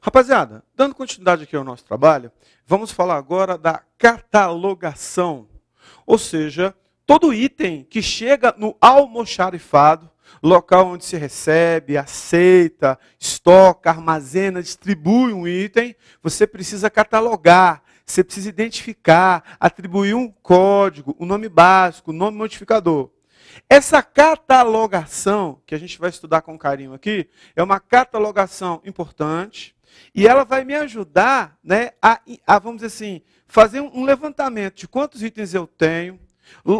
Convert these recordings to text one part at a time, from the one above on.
Rapaziada, dando continuidade aqui ao nosso trabalho, vamos falar agora da catalogação. Ou seja, todo item que chega no almoxarifado, local onde se recebe, aceita, estoca, armazena, distribui um item, você precisa catalogar, você precisa identificar, atribuir um código, um nome básico, um nome modificador. Essa catalogação, que a gente vai estudar com carinho aqui, é uma catalogação importante e ela vai me ajudar, né, vamos dizer assim, fazer um levantamento de quantos itens eu tenho,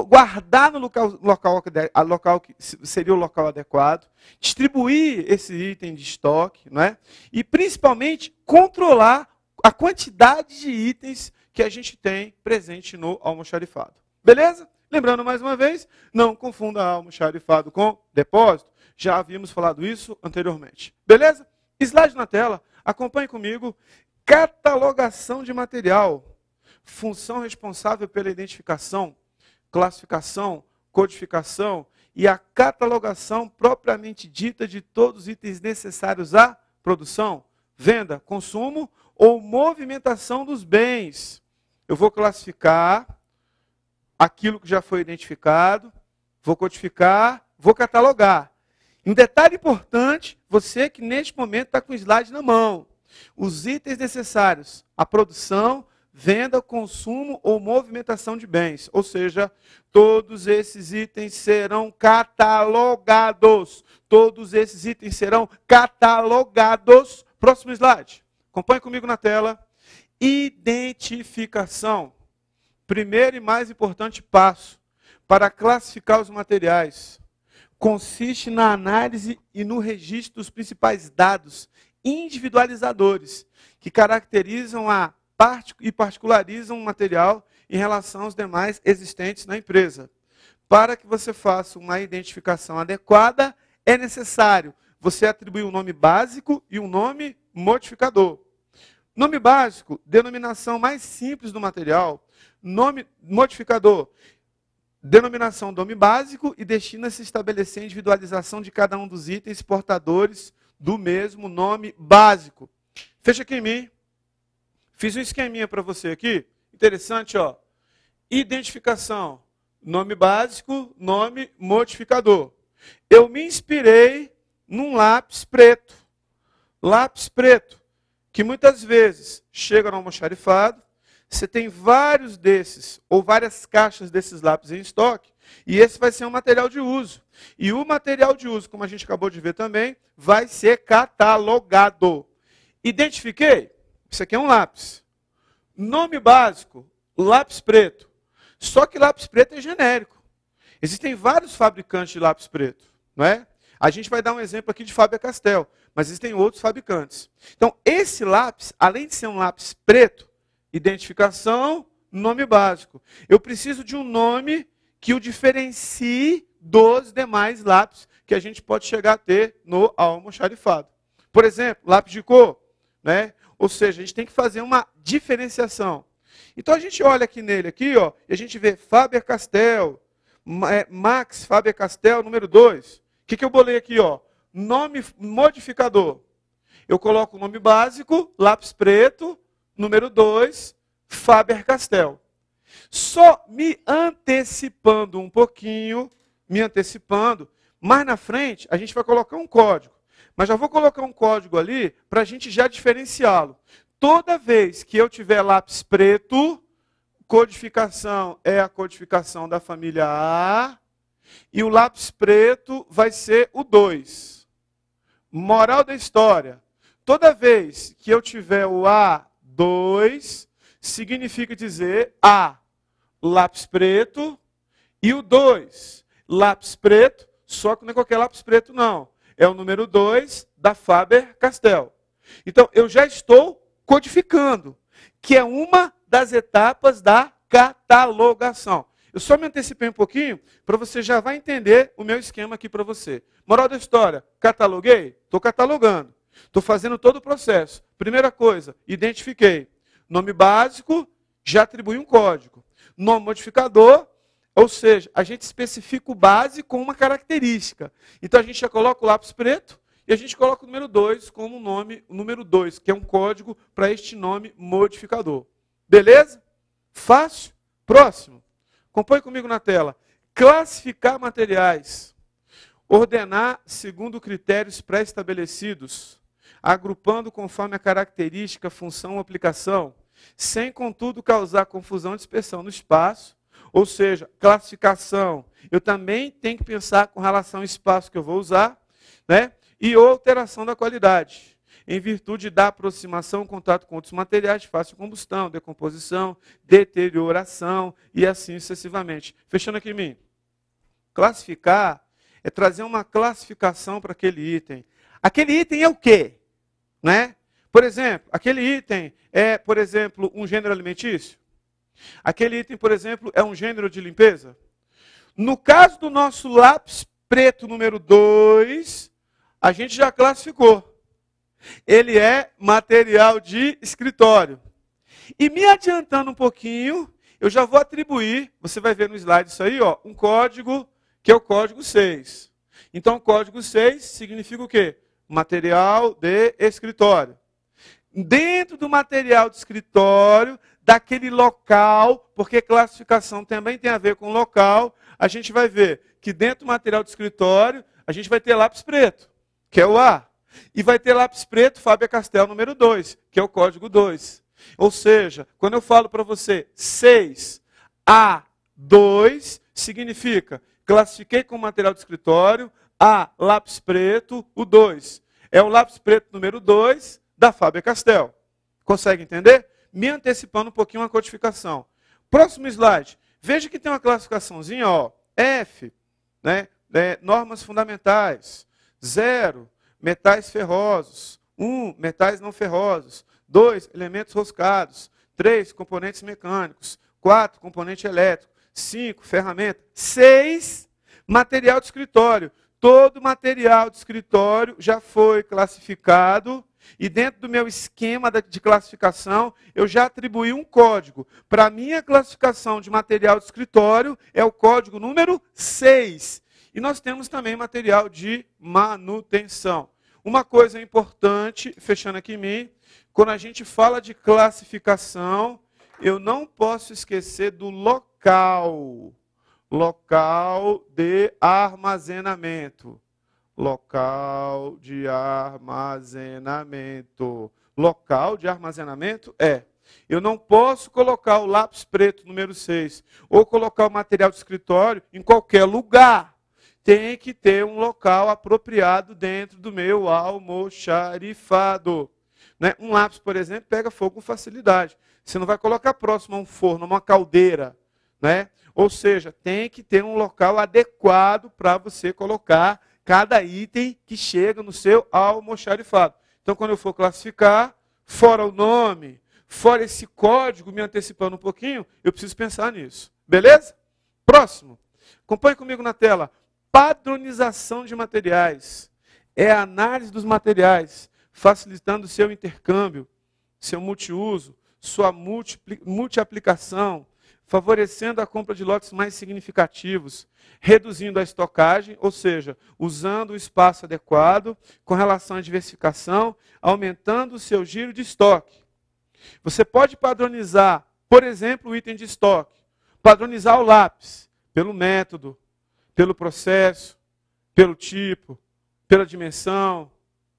guardar no local que seria o local adequado, distribuir esse item de estoque, não é? E principalmente controlar a quantidade de itens que a gente tem presente no almoxarifado. Beleza? Lembrando mais uma vez, não confunda almoxarifado com depósito. Já havíamos falado isso anteriormente. Beleza? Slide na tela. Acompanhe comigo. Catalogação de material. Função responsável pela identificação, classificação, codificação e a catalogação propriamente dita de todos os itens necessários à produção, venda, consumo ou movimentação dos bens. Eu vou classificar aquilo que já foi identificado, vou codificar, vou catalogar. Um detalhe importante, você que neste momento está com o slide na mão. Os itens necessários à produção, venda, consumo ou movimentação de bens. Ou seja, todos esses itens serão catalogados. Todos esses itens serão catalogados. Próximo slide. Acompanhe comigo na tela. Identificação. Primeiro e mais importante passo para classificar os materiais consiste na análise e no registro dos principais dados individualizadores que caracterizam e particularizam o material em relação aos demais existentes na empresa. Para que você faça uma identificação adequada, é necessário você atribuir um nome básico e um nome modificador. Nome básico, denominação mais simples do material. Nome modificador, denominação do nome básico e destina-se a estabelecer a individualização de cada um dos itens portadores do mesmo nome básico. Fecha aqui em mim. Fiz um esqueminha para você aqui. Interessante, ó. Identificação, nome básico, nome modificador. Eu me inspirei num lápis preto. Lápis preto, que muitas vezes chega no almoxarifado. Você tem vários desses, ou várias caixas desses lápis em estoque, e esse vai ser um material de uso. E o material de uso, como a gente acabou de ver também, vai ser catalogado. Identifiquei? Isso aqui é um lápis. Nome básico, lápis preto. Só que lápis preto é genérico. Existem vários fabricantes de lápis preto, não é? A gente vai dar um exemplo aqui de Faber-Castell, mas existem outros fabricantes. Então, esse lápis, além de ser um lápis preto, identificação, nome básico. Eu preciso de um nome que o diferencie dos demais lápis que a gente pode chegar a ter no almoxarifado. Por exemplo, lápis de cor, né? Ou seja, a gente tem que fazer uma diferenciação. Então a gente olha aqui nele aqui, ó, e a gente vê Faber-Castell, Max Faber-Castell número 2. O que eu bolei aqui, ó? Nome modificador. Eu coloco o nome básico, lápis preto, número 2, Faber-Castell. Só me antecipando um pouquinho, mais na frente a gente vai colocar um código. Mas já vou colocar um código ali para a gente já diferenciá-lo. Toda vez que eu tiver lápis preto, codificação é a codificação da família A, e o lápis preto vai ser o 2. Moral da história. Toda vez que eu tiver o A2, significa dizer A, lápis preto, e o 2, lápis preto, só que não é qualquer lápis preto, não. É o número 2 da Faber-Castell. Então, eu já estou codificando, que é uma das etapas da catalogação. Eu só me antecipei um pouquinho, para você já vai entender o meu esquema aqui para você. Moral da história, cataloguei? Estou catalogando. Estou fazendo todo o processo. Primeira coisa, identifiquei. Nome básico, já atribui um código. Nome modificador, ou seja, a gente especifica o base com uma característica. Então a gente já coloca o lápis preto e a gente coloca o número 2 como nome, o número 2, que é um código para este nome modificador. Beleza? Fácil? Próximo. Acompanhe comigo na tela. Classificar materiais. Ordenar segundo critérios pré-estabelecidos, agrupando conforme a característica, função ou aplicação, sem, contudo, causar confusão e dispersão no espaço. Ou seja, classificação, eu também tenho que pensar com relação ao espaço que eu vou usar, né? E alteração da qualidade, em virtude da aproximação, contato com outros materiais de fácil combustão, decomposição, deterioração e assim sucessivamente. Fechando aqui em mim. Classificar é trazer uma classificação para aquele item. Aquele item é o quê? Né? Por exemplo, aquele item é, por exemplo, um gênero alimentício? Aquele item, por exemplo, é um gênero de limpeza? No caso do nosso lápis preto número 2, a gente já classificou. Ele é material de escritório. E me adiantando um pouquinho, eu já vou atribuir, você vai ver no slide isso aí, ó, um código, que é o código 6. Então, o código 6 significa o quê? Material de escritório. Dentro do material de escritório, daquele local, porque classificação também tem a ver com local, a gente vai ver que dentro do material de escritório, a gente vai ter lápis preto, que é o A. E vai ter lápis preto Faber-Castell número 2, que é o código 2. Ou seja, quando eu falo para você 6A2, significa classifiquei como material de escritório, A, lápis preto, o 2. É o lápis preto número 2 da Faber-Castell. Consegue entender? Me antecipando um pouquinho a codificação. Próximo slide. Veja que tem uma classificaçãozinha, ó. F, né? Normas fundamentais. 0, metais ferrosos. 1, metais não ferrosos. 2, elementos roscados. 3, componentes mecânicos. 4, componente elétrico. 5, ferramenta. 6, material de escritório. Todo material de escritório já foi classificado e dentro do meu esquema de classificação, eu já atribuí um código. Para a minha classificação de material de escritório, é o código número 6. E nós temos também material de manutenção. Uma coisa importante, fechando aqui em mim, quando a gente fala de classificação, eu não posso esquecer do local. Local de armazenamento. Local de armazenamento. Local de armazenamento é. Eu não posso colocar o lápis preto número 6 ou colocar o material de escritório em qualquer lugar. Tem que ter um local apropriado dentro do meu almoxarifado. Né? Um lápis, por exemplo, pega fogo com facilidade. Você não vai colocar próximo a um forno, a uma caldeira. Né? Ou seja, tem que ter um local adequado para você colocar cada item que chega no seu almoxarifado. Então, quando eu for classificar, fora o nome, fora esse código, me antecipando um pouquinho, eu preciso pensar nisso. Beleza? Próximo. Acompanhe comigo na tela. Padronização de materiais. É a análise dos materiais, facilitando o seu intercâmbio, seu multiuso, sua multiaplicação, favorecendo a compra de lotes mais significativos, reduzindo a estocagem, ou seja, usando o espaço adequado, com relação à diversificação, aumentando o seu giro de estoque. Você pode padronizar, por exemplo, o item de estoque. Padronizar o lápis, pelo método, pelo processo, pelo tipo, pela dimensão,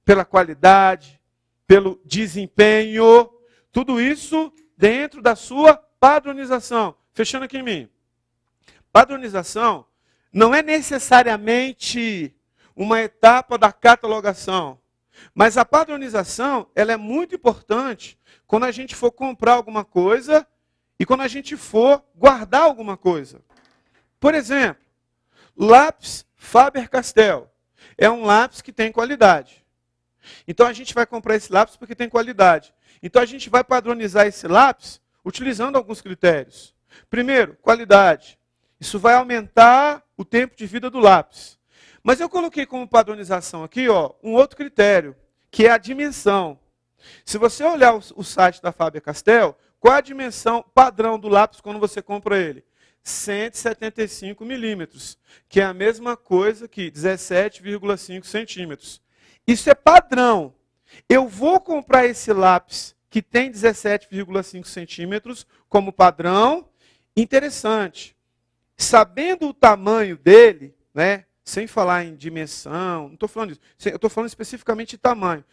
pela qualidade, pelo desempenho. Tudo isso dentro da sua padronização. Fechando aqui em mim. Padronização não é necessariamente uma etapa da catalogação, mas a padronização ela é muito importante quando a gente for comprar alguma coisa e quando a gente for guardar alguma coisa. Por exemplo, lápis Faber-Castell é um lápis que tem qualidade. Então a gente vai comprar esse lápis porque tem qualidade. Então a gente vai padronizar esse lápis utilizando alguns critérios. Primeiro, qualidade. Isso vai aumentar o tempo de vida do lápis. Mas eu coloquei como padronização aqui, ó, um outro critério, que é a dimensão. Se você olhar o site da Faber-Castell, qual é a dimensão padrão do lápis quando você compra ele? 175 milímetros, que é a mesma coisa que 17,5 centímetros. Isso é padrão. Eu vou comprar esse lápis que tem 17,5 centímetros como padrão. Interessante. Sabendo o tamanho dele, né, sem falar em dimensão, não estou falando disso, eu estou falando especificamente de tamanho.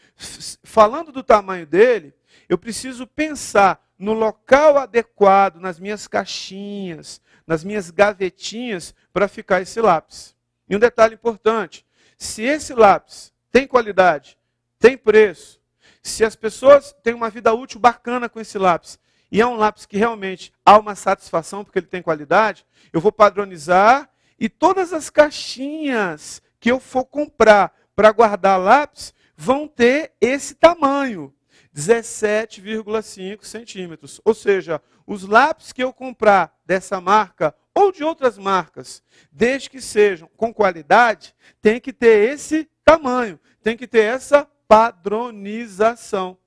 Falando do tamanho dele, eu preciso pensar no local adequado, nas minhas caixinhas, nas minhas gavetinhas, para ficar esse lápis. E um detalhe importante, se esse lápis tem qualidade, tem preço, se as pessoas têm uma vida útil bacana com esse lápis, e é um lápis que realmente há uma satisfação porque ele tem qualidade, eu vou padronizar e todas as caixinhas que eu for comprar para guardar lápis vão ter esse tamanho, 17,5 centímetros. Ou seja, os lápis que eu comprar dessa marca ou de outras marcas, desde que sejam com qualidade, tem que ter esse tamanho, tem que ter essa padronização.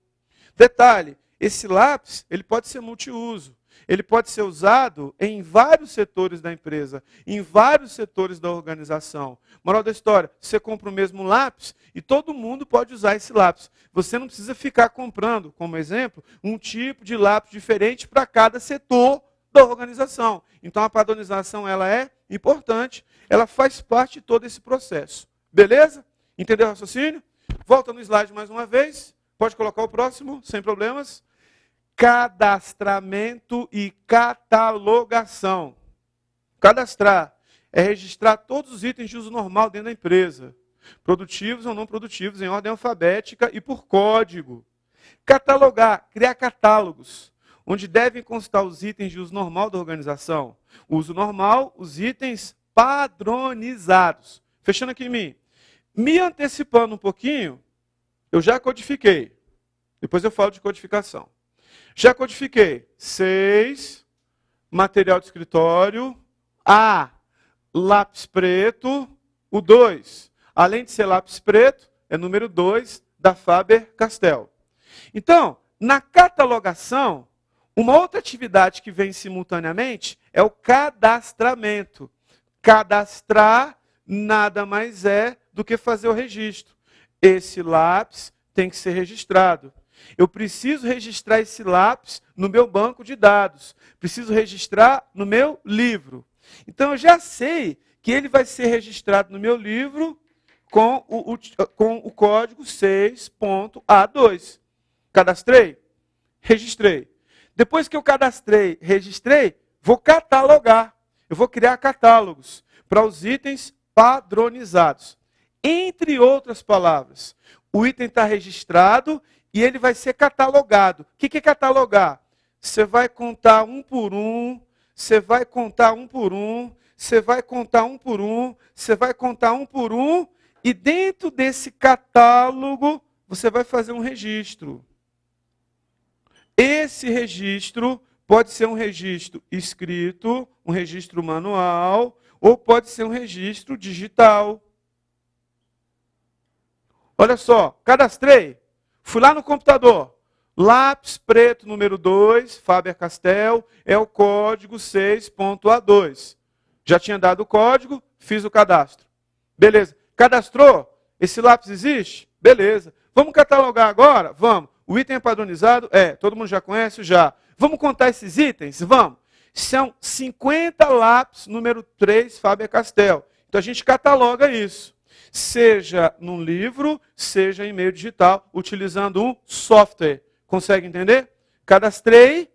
Detalhe, esse lápis ele pode ser multiuso. Ele pode ser usado em vários setores da empresa, em vários setores da organização. Moral da história, você compra o mesmo lápis e todo mundo pode usar esse lápis. Você não precisa ficar comprando, como exemplo, um tipo de lápis diferente para cada setor da organização. Então a padronização ela é importante, ela faz parte de todo esse processo. Beleza? Entendeu o raciocínio? Volta no slide mais uma vez. Pode colocar o próximo, sem problemas. Cadastramento e catalogação. Cadastrar é registrar todos os itens de uso normal dentro da empresa, produtivos ou não produtivos, em ordem alfabética e por código. Catalogar, criar catálogos, onde devem constar os itens de uso normal da organização. O uso normal, os itens padronizados. Fechando aqui em mim. Me antecipando um pouquinho, eu já codifiquei. Depois eu falo de codificação. Já codifiquei 6, material de escritório, A, lápis preto, o 2, além de ser lápis preto, é número 2 da Faber-Castell. Então, na catalogação, uma outra atividade que vem simultaneamente é o cadastramento. Cadastrar nada mais é do que fazer o registro. Esse lápis tem que ser registrado. Eu preciso registrar esse lápis no meu banco de dados. Preciso registrar no meu livro. Então, eu já sei que ele vai ser registrado no meu livro com o código 6.A2. Cadastrei? Registrei. Depois que eu cadastrei, registrei, vou catalogar. Eu vou criar catálogos para os itens padronizados. Entre outras palavras, o item está registrado e ele vai ser catalogado. O que é catalogar? Você vai contar um por um, você vai contar um por um, você vai contar um por um, você vai contar um por um, e dentro desse catálogo você vai fazer um registro. Esse registro pode ser um registro escrito, um registro manual, ou pode ser um registro digital. Olha só, cadastrei. Fui lá no computador, lápis preto número 2, Faber-Castell, é o código 6.A2. Já tinha dado o código, fiz o cadastro. Beleza. Cadastrou? Esse lápis existe? Beleza. Vamos catalogar agora? Vamos. O item é padronizado? É. Todo mundo já conhece? Já. Vamos contar esses itens? Vamos. São 50 lápis número 3, Faber-Castell. Então a gente cataloga isso. Seja num livro, seja em meio digital, utilizando um software. Consegue entender? Cadastrei,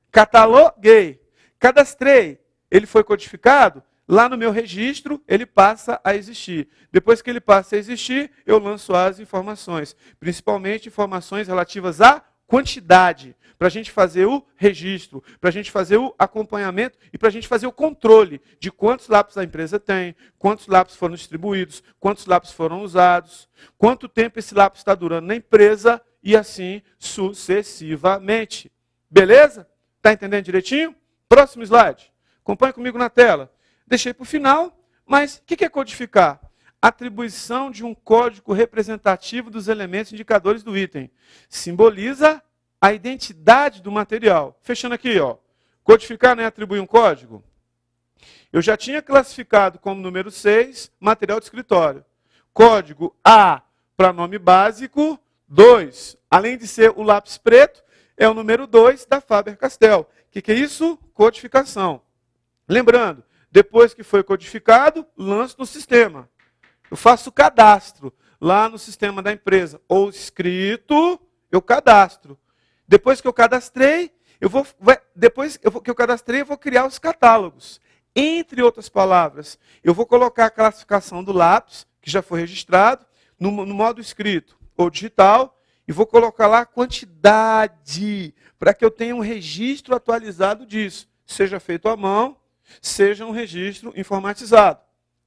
cataloguei. Cadastrei, ele foi codificado, lá no meu registro ele passa a existir. Depois que ele passa a existir, eu lanço as informações. Principalmente informações relativas à quantidade, para a gente fazer o registro, para a gente fazer o acompanhamento e para a gente fazer o controle de quantos lápis a empresa tem, quantos lápis foram distribuídos, quantos lápis foram usados, quanto tempo esse lápis está durando na empresa e assim sucessivamente. Beleza? Está entendendo direitinho? Próximo slide. Acompanhe comigo na tela. Deixei para o final, mas o que é codificar? Atribuição de um código representativo dos elementos indicadores do item. Simboliza a identidade do material. Fechando aqui, ó. Codificar não é atribuir um código? Eu já tinha classificado como número 6, material de escritório. Código A para nome básico 2. Além de ser o lápis preto, é o número 2 da Faber-Castell. O que é isso? Codificação. Lembrando, depois que foi codificado, lanço no sistema. Eu faço o cadastro lá no sistema da empresa. Ou escrito, eu cadastro. Depois que eu cadastrei, eu vou criar os catálogos. Entre outras palavras, eu vou colocar a classificação do lápis, que já foi registrado, no modo escrito ou digital, e vou colocar lá a quantidade, para que eu tenha um registro atualizado disso. Seja feito à mão, seja um registro informatizado.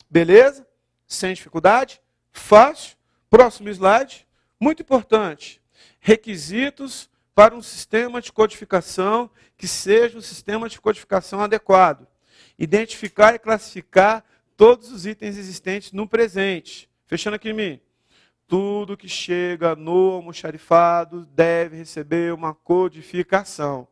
Beleza? Sem dificuldade? Fácil. Próximo slide. Muito importante. Requisitos para um sistema de codificação que seja um sistema de codificação adequado. Identificar e classificar todos os itens existentes no presente. Fechando aqui em mim. Tudo que chega no almoxarifado deve receber uma codificação.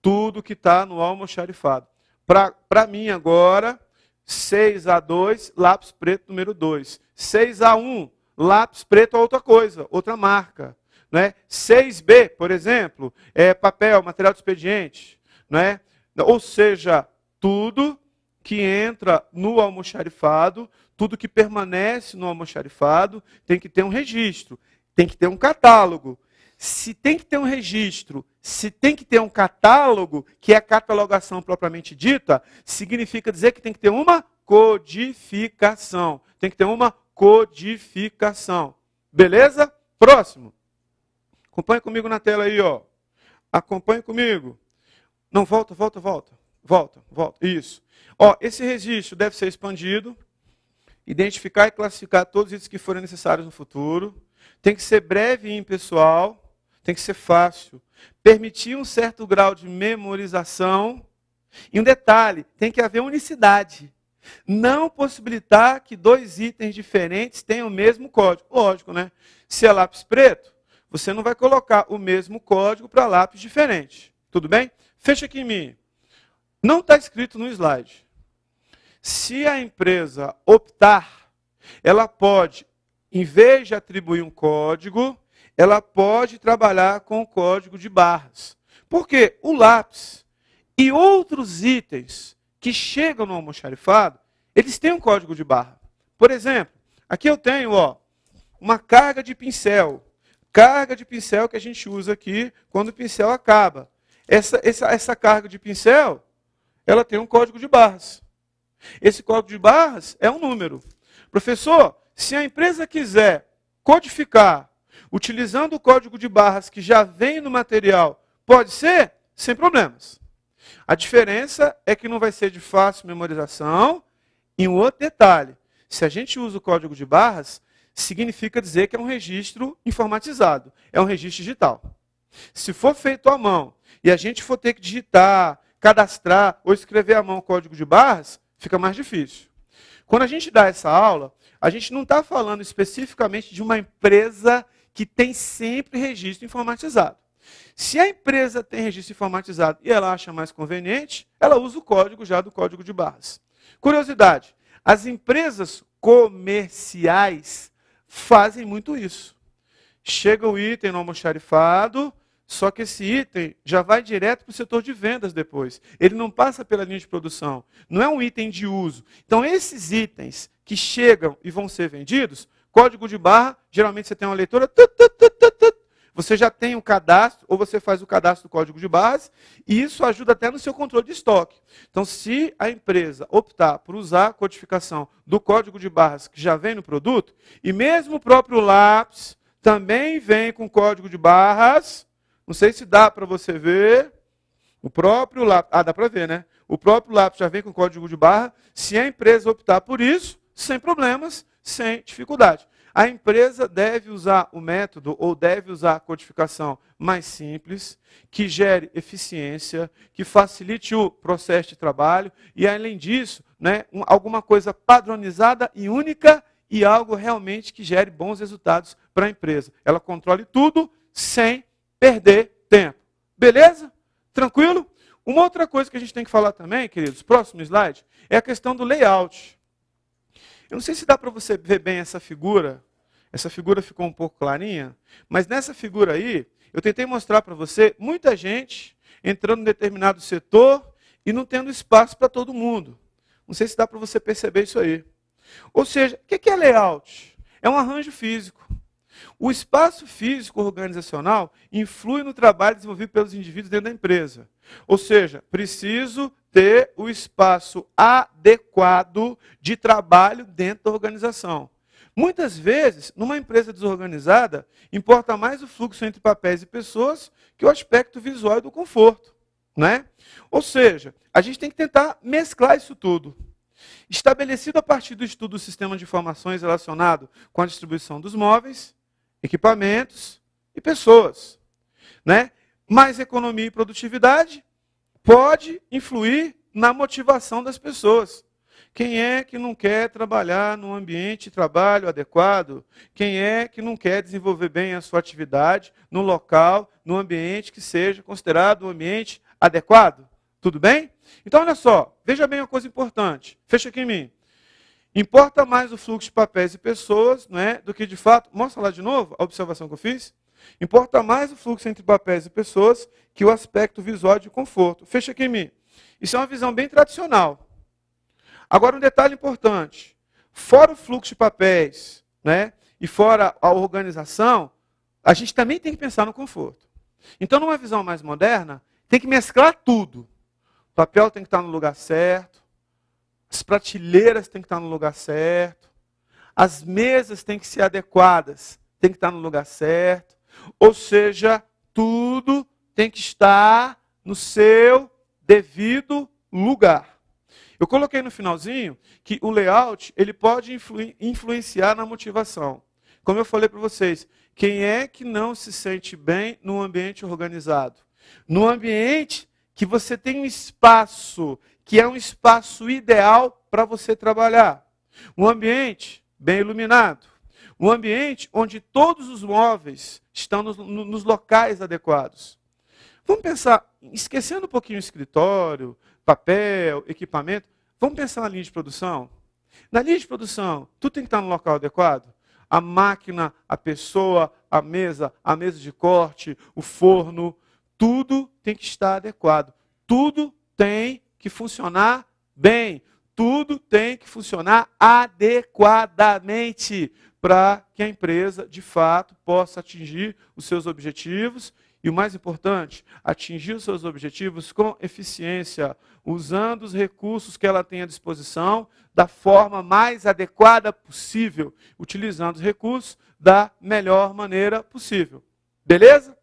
Tudo que está no almoxarifado. Para mim agora, 6A2, lápis preto número 2. 6A1, lápis preto é outra coisa, outra marca. Né? 6B, por exemplo, é papel, material de expediente. Né? Ou seja, tudo que entra no almoxarifado, tudo que permanece no almoxarifado, tem que ter um registro, tem que ter um catálogo. Se tem que ter um registro, se tem que ter um catálogo, que é a catalogação propriamente dita, significa dizer que tem que ter uma codificação. Tem que ter uma codificação. Beleza? Próximo. Acompanhe comigo na tela aí, ó. Acompanhe comigo. Não, volta. Isso. Ó, esse registro deve ser expandido, identificar e classificar todos os itens que forem necessários no futuro. Tem que ser breve e impessoal. Tem que ser fácil. Permitir um certo grau de memorização. E um detalhe, tem que haver unicidade. Não possibilitar que dois itens diferentes tenham o mesmo código. Lógico, né? Se é lápis preto, você não vai colocar o mesmo código para lápis diferente. Tudo bem? Fecha aqui em mim. Não está escrito no slide. Se a empresa optar, ela pode, em vez de atribuir um código, ela pode trabalhar com o código de barras. Porque o lápis e outros itens que chegam no almoxarifado, eles têm um código de barra. Por exemplo, aqui eu tenho uma carga de pincel. Carga de pincel que a gente usa aqui quando o pincel acaba. Essa carga de pincel, ela tem um código de barras. Esse código de barras é um número. Professor, se a empresa quiser codificar utilizando o código de barras que já vem no material, pode ser? Sem problemas. A diferença é que não vai ser de fácil memorização. E um outro detalhe, se a gente usa o código de barras, significa dizer que é um registro informatizado, é um registro digital. Se for feito à mão e a gente for ter que digitar, cadastrar ou escrever à mão o código de barras, fica mais difícil. Quando a gente dá essa aula, a gente não está falando especificamente de uma empresa que tem sempre registro informatizado. Se a empresa tem registro informatizado e ela acha mais conveniente, ela usa o código já do código de barras. Curiosidade, as empresas comerciais fazem muito isso. Chega o item no almoxarifado, só que esse item já vai direto para o setor de vendas depois. Ele não passa pela linha de produção. Não é um item de uso. Então, esses itens que chegam e vão ser vendidos, código de barra, geralmente você tem uma leitora, você já tem um cadastro, ou você faz o cadastro do código de barras, e isso ajuda até no seu controle de estoque. Então, se a empresa optar por usar a codificação do código de barras que já vem no produto, e mesmo o próprio lápis também vem com código de barras, não sei se dá para você ver, o próprio lápis, dá para ver, né? O próprio lápis já vem com código de barra, se a empresa optar por isso, sem problemas, sem dificuldade. A empresa deve usar o método ou deve usar a codificação mais simples, que gere eficiência, que facilite o processo de trabalho e, além disso, né, alguma coisa padronizada e única e algo realmente que gere bons resultados para a empresa. Ela controle tudo sem perder tempo. Beleza? Tranquilo? Uma outra coisa que a gente tem que falar também, queridos, próximo slide, é a questão do layout. Eu não sei se dá para você ver bem essa figura. Essa figura ficou um pouco clarinha, mas nessa figura aí, eu tentei mostrar para você muita gente entrando em determinado setor e não tendo espaço para todo mundo. Não sei se dá para você perceber isso aí. Ou seja, o que é layout? É um arranjo físico. O espaço físico organizacional influi no trabalho desenvolvido pelos indivíduos dentro da empresa. Ou seja, preciso ter o espaço adequado de trabalho dentro da organização. Muitas vezes, numa empresa desorganizada, importa mais o fluxo entre papéis e pessoas que o aspecto visual e do conforto, né? Ou seja, a gente tem que tentar mesclar isso tudo. Estabelecido a partir do estudo do sistema de informações relacionado com a distribuição dos móveis, equipamentos e pessoas, né? Mais economia e produtividade pode influir na motivação das pessoas. Quem é que não quer trabalhar num ambiente de trabalho adequado? Quem é que não quer desenvolver bem a sua atividade no local, num ambiente que seja considerado um ambiente adequado? Tudo bem? Então, olha só, veja bem uma coisa importante. Fecha aqui em mim. Importa mais o fluxo de papéis e pessoas, não é, do que de fato... Mostra lá de novo a observação que eu fiz. Importa mais o fluxo entre papéis e pessoas que o aspecto visual de conforto. Fecha aqui em mim. Isso é uma visão bem tradicional. Agora, um detalhe importante. Fora o fluxo de papéis, né, e fora a organização, a gente também tem que pensar no conforto. Então, numa visão mais moderna, tem que mesclar tudo. O papel tem que estar no lugar certo, as prateleiras têm que estar no lugar certo, as mesas têm que ser adequadas, têm que estar no lugar certo. Ou seja, tudo tem que estar no seu devido lugar. Eu coloquei no finalzinho que o layout ele pode influenciar na motivação. Como eu falei para vocês, quem é que não se sente bem num ambiente organizado? Num ambiente que você tem um espaço, que é um espaço ideal para você trabalhar. Um ambiente bem iluminado. Um ambiente onde todos os móveis estão nos locais adequados. Vamos pensar, esquecendo um pouquinho o escritório, papel, equipamento, vamos pensar na linha de produção? Na linha de produção, tudo tem que estar no local adequado? A máquina, a pessoa, a mesa de corte, o forno, tudo tem que estar adequado. Tudo tem que funcionar bem. Tudo tem que funcionar adequadamente para que a empresa, de fato, possa atingir os seus objetivos e, o mais importante, atingir os seus objetivos com eficiência, usando os recursos que ela tem à disposição da forma mais adequada possível, utilizando os recursos da melhor maneira possível. Beleza?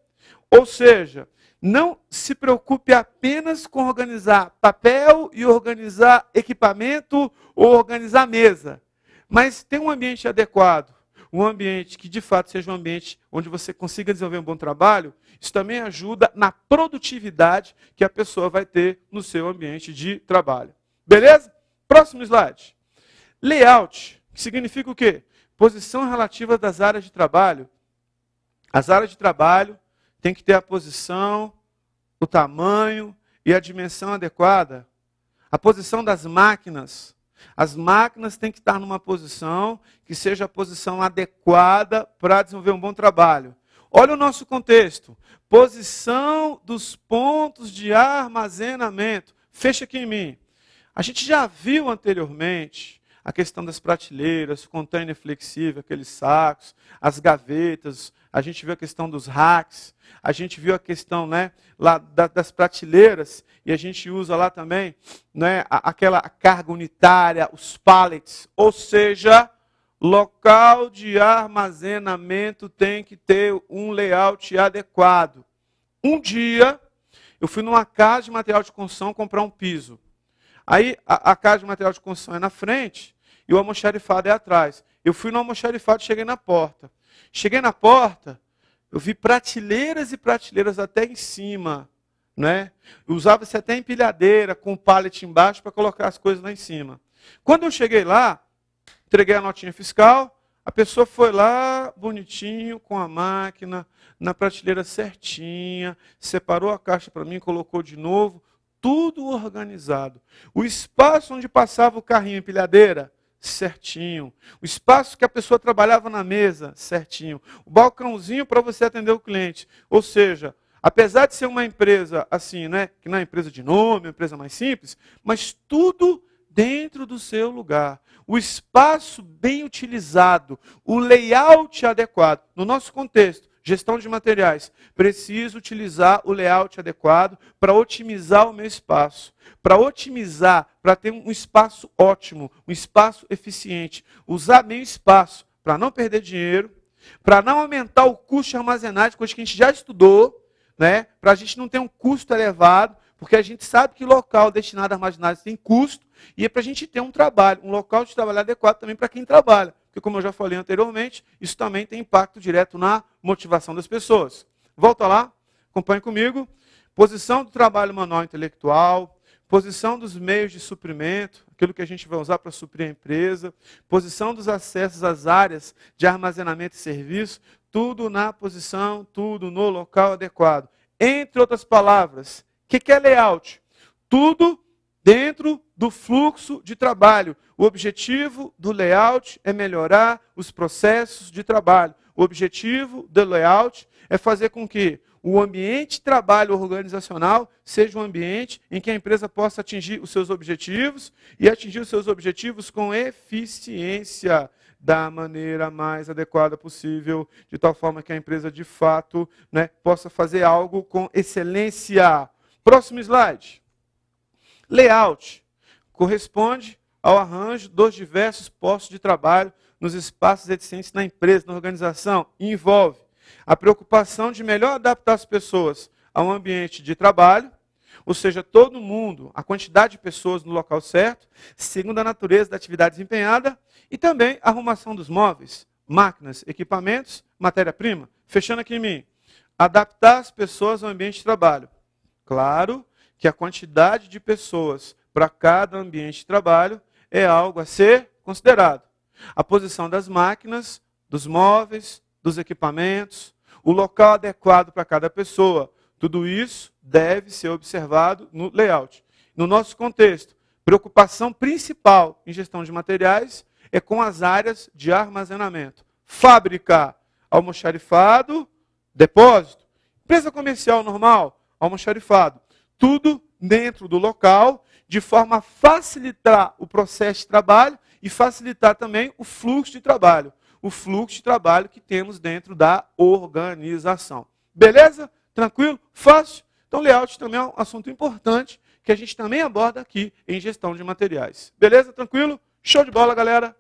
Ou seja, não se preocupe apenas com organizar papel e organizar equipamento ou organizar mesa, mas ter um ambiente adequado, um ambiente que de fato seja um ambiente onde você consiga desenvolver um bom trabalho. Isso também ajuda na produtividade que a pessoa vai ter no seu ambiente de trabalho. Beleza? Próximo slide. Layout, que significa o quê? Posição relativa das áreas de trabalho. As áreas de trabalho têm que ter a posição, o tamanho e a dimensão adequada. A posição das máquinas. As máquinas têm que estar numa posição que seja a posição adequada para desenvolver um bom trabalho. Olha o nosso contexto. Posição dos pontos de armazenamento. Fecha aqui em mim. A gente já viu anteriormente a questão das prateleiras, container flexível, aqueles sacos, as gavetas, a gente viu a questão dos racks, a gente viu a questão, né, lá das prateleiras, e a gente usa lá também, né, aquela carga unitária, os pallets, ou seja, local de armazenamento tem que ter um layout adequado. Um dia, eu fui numa casa de material de construção comprar um piso. Aí, a casa de material de construção é na frente e o almoxarifado é atrás. Eu fui no almoxarifado e cheguei na porta. Cheguei na porta, eu vi prateleiras e prateleiras até em cima, né? Usava-se até empilhadeira com pallet embaixo para colocar as coisas lá em cima. Quando eu cheguei lá, entreguei a notinha fiscal, a pessoa foi lá, bonitinho, com a máquina, na prateleira certinha, separou a caixa para mim, colocou de novo, tudo organizado. O espaço onde passava o carrinho empilhadeira certinho. O espaço que a pessoa trabalhava na mesa, certinho. O balcãozinho para você atender o cliente. Ou seja, apesar de ser uma empresa assim, né, que não é uma empresa de nome, uma empresa mais simples, mas tudo dentro do seu lugar. O espaço bem utilizado, o layout adequado. No nosso contexto, gestão de materiais, preciso utilizar o layout adequado para otimizar o meu espaço. Para otimizar, para ter um espaço ótimo, um espaço eficiente. Usar bem o espaço para não perder dinheiro, para não aumentar o custo de armazenagem, coisa que a gente já estudou, né? Para a gente não ter um custo elevado, porque a gente sabe que local destinado a armazenagem tem custo, e é para a gente ter um trabalho, um local de trabalho adequado também para quem trabalha. Porque, como eu já falei anteriormente, isso também tem impacto direto na motivação das pessoas. Volta lá, acompanhe comigo. Posição do trabalho manual intelectual, posição dos meios de suprimento, aquilo que a gente vai usar para suprir a empresa, posição dos acessos às áreas de armazenamento e serviço, tudo na posição, tudo no local adequado. Entre outras palavras, o que é layout? Tudo dentro do fluxo de trabalho. O objetivo do layout é melhorar os processos de trabalho. O objetivo do layout é fazer com que o ambiente de trabalho organizacional seja um ambiente em que a empresa possa atingir os seus objetivos e atingir os seus objetivos com eficiência, da maneira mais adequada possível, de tal forma que a empresa, de fato, né, possa fazer algo com excelência. Próximo slide. Layout corresponde ao arranjo dos diversos postos de trabalho nos espaços existentes na empresa, na organização, e envolve a preocupação de melhor adaptar as pessoas a um ambiente de trabalho, ou seja, todo mundo, a quantidade de pessoas no local certo, segundo a natureza da atividade desempenhada, e também a arrumação dos móveis, máquinas, equipamentos, matéria-prima. Fechando aqui em mim, adaptar as pessoas ao ambiente de trabalho. Claro que a quantidade de pessoas para cada ambiente de trabalho é algo a ser considerado. A posição das máquinas, dos móveis, dos equipamentos, o local adequado para cada pessoa, tudo isso deve ser observado no layout. No nosso contexto, preocupação principal em gestão de materiais é com as áreas de armazenamento. Fábrica, almoxarifado, depósito. Empresa comercial normal, almoxarifado. Tudo dentro do local, de forma a facilitar o processo de trabalho e facilitar também o fluxo de trabalho. O fluxo de trabalho que temos dentro da organização. Beleza? Tranquilo? Fácil? Então, layout também é um assunto importante que a gente também aborda aqui em gestão de materiais. Beleza? Tranquilo? Show de bola, galera!